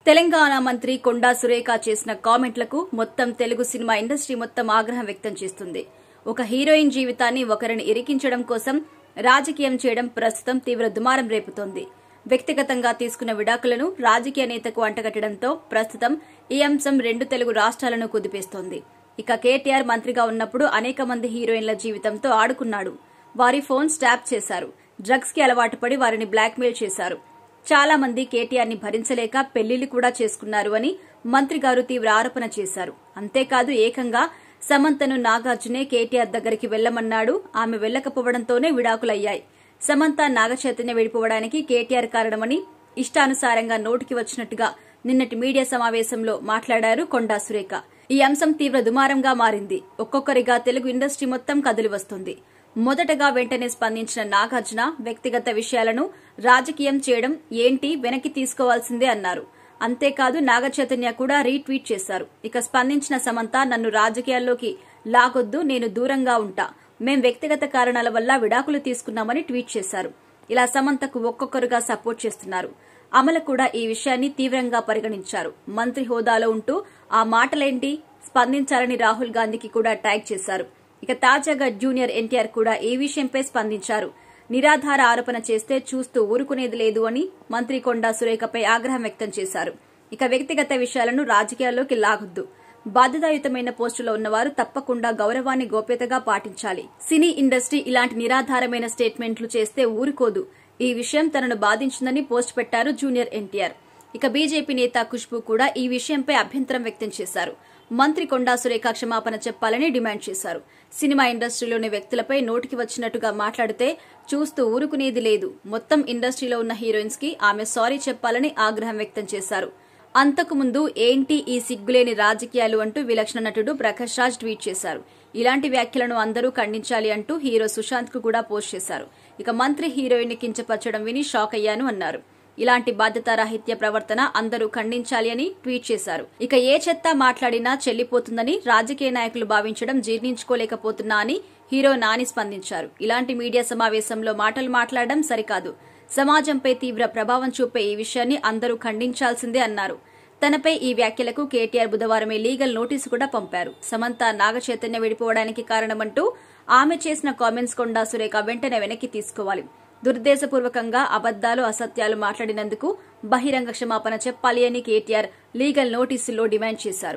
తెలంగాణ మంత్రి కొండా సురేఖ చేసిన కామెంట్లకు మొత్తం తెలుగు సినిమా ఇండస్ట్రీ మొత్తం ఆగ్రహం వ్యక్తం చేస్తుంది. ఒక హీరోయిన్ జీవితాన్ని ఒకరిని ఇరికించడం కోసం రాజకీయం చేయడం ప్రస్తుతం తీవ్ర దుమారం రేపుతోంది. వ్యక్తిగతంగా తీసుకున్న విడాకులను రాజకీయ నేతకు అంటగట్టడంతో ప్రస్తుతం ఈ అంశం రెండు తెలుగు రాష్ట్రాలను కుదిపేస్తోంది. ఇక కేటీఆర్ మంత్రిగా ఉన్నప్పుడు అనేక మంది హీరోయిన్ల జీవితంతో ఆడుకున్నాడు. వారి ఫోన్స్ ట్యాప్ చేశారు. డ్రగ్స్ కి అలవాటు పడి వారిని బ్లాక్మెయిల్ చేశారు. చాలా మంది కేటీఆర్ ని భరించలేక పెళ్లిళ్లు కూడా చేసుకున్నారు అని మంత్రి గారు తీవ్ర ఆరోపణ చేశారు. అంతేకాదు ఏకంగా సమంతను నాగార్జునే కేటీఆర్ దగ్గరికి వెళ్లమన్నాడు. ఆమె వెళ్లకపోవడంతోనే విడాకులయ్యాయి. సమంత నాగచైతన్య విడిపోవడానికి కేటీఆర్ కారణమని ఇష్టానుసారంగా నోటికి వచ్చినట్టుగా నిన్నటి మీడియా సమావేశంలో మాట్లాడారు కొండా సురేఖ. ఈ అంశం తీవ్ర దుమారంగా మారింది. ఒక్కొక్కరిగా తెలుగు ఇండస్ట్రీ మొత్తం కదిలి వస్తుంది. మొదటగా వెంటనే స్పందించిన నాగార్జున వ్యక్తిగత విషయాలను రాజకీయం చేయడం ఏంటి, వెనక్కి తీసుకోవాల్సిందే అన్నారు. అంతేకాదు నాగచైతన్య కూడా రీట్వీట్ చేశారు. ఇక స్పందించిన సమంత, నన్ను రాజకీయాల్లోకి లాగొద్దు, నేను దూరంగా ఉంటా, మేం వ్యక్తిగత కారణాల వల్ల విడాకులు తీసుకున్నామని ట్వీట్ చేశారు. ఇలా సమంతకు ఒక్కొక్కరుగా సపోర్ట్ చేస్తున్నారు. అమల కూడా ఈ విషయాన్ని తీవ్రంగా పరిగణించారు. మంత్రి హోదాలో ఉంటూ ఆ మాటలేంటి, స్పందించాలని రాహుల్ గాంధీకి కూడా ట్యాగ్ చేశారు. ఇక తాజాగా జూనియర్ ఎన్టీఆర్ కూడా ఈ విషయంపై స్పందించారు. నిరాధార ఆరోపణ చేస్తే చూస్తూ ఊరుకునేది లేదు అని మంత్రి కొండా సురేఖపై ఆగ్రహం వ్యక్తం చేశారు. ఇక వ్యక్తిగత విషయాలను రాజకీయాల్లోకి లాగొద్దు, బాధ్యతాయుతమైన పోస్టులో ఉన్నవారు తప్పకుండా గౌరవాన్ని గోప్యతగా పాటించాలి. సినీ ఇండస్ట్రీ ఇలాంటి నిరాధారమైన స్టేట్మెంట్లు చేస్తే ఊరుకోదు. ఈ విషయం తనను బాధించిందని పోస్ట్ పెట్టారు జూనియర్ ఎన్టీఆర్. ఇక బీజేపీ నేత ఖుష్బూ కూడా ఈ విషయంపై అభ్యంతరం వ్యక్తం చేశారు. మంత్రి కొండా సురేఖ క్షమాపణ చెప్పాలని డిమాండ్ చేశారు. సినిమా ఇండస్ట్రీలోని వ్యక్తులపై నోటికి వచ్చినట్టుగా మాట్లాడితే చూస్తూ ఊరుకునేది లేదు. మొత్తం ఇండస్ట్రీలో ఉన్న హీరోయిన్స్ కి ఆమె సారీ చెప్పాలని ఆగ్రహం వ్యక్తం చేశారు. అంతకుముందు ఏంటి ఈ సిగ్గులేని రాజకీయాలు అంటూ విలక్షణ నటుడు ప్రకాష్ రాజ్ ట్వీట్ చేశారు. ఇలాంటి వ్యాఖ్యలను అందరూ ఖండించాలి అంటూ హీరో సుశాంత్ కు కూడా పోస్ట్ చేశారు. ఇక మంత్రి హీరోయిన్ ని కించపరచడం విని షాక్ అయ్యాను అన్నారు. ఇలాంటి బాధ్యతారాహిత్య ప్రవర్తన అందరూ ఖండించాలి అని ట్వీట్ చేశారు. ఇక ఏ చెత్త మాట్లాడినా చెల్లిపోతుందని రాజకీయ నాయకులు భావించడం జీర్ణించుకోలేకపోతున్నా అని హీరో నాని స్పందించారు. ఇలాంటి మీడియా సమావేశంలో మాటలు మాట్లాడడం సరికాదు. సమాజంపై తీవ్ర ప్రభావం చూపే ఈ విషయాన్ని అందరూ ఖండించాల్సిందే అన్నారు. తనపై ఈ వ్యాఖ్యలకు కేటీఆర్ బుధవారమే లీగల్ నోటీసు కూడా పంపారు. సమంత నాగచైతన్య విడిపోవడానికి కారణమంటూ ఆమె చేసిన కామెంట్స్ కొండా సురేఖ వెంటనే వెనక్కి తీసుకోవాలి. దురుద్దేశపూర్వకంగా అబద్దాలు, అసత్యాలు మాట్లాడినందుకు బహిరంగ క్షమాపణ చెప్పాలి అని కేటీఆర్ లీగల్ నోటీసుల్లో డిమాండ్ చేశారు.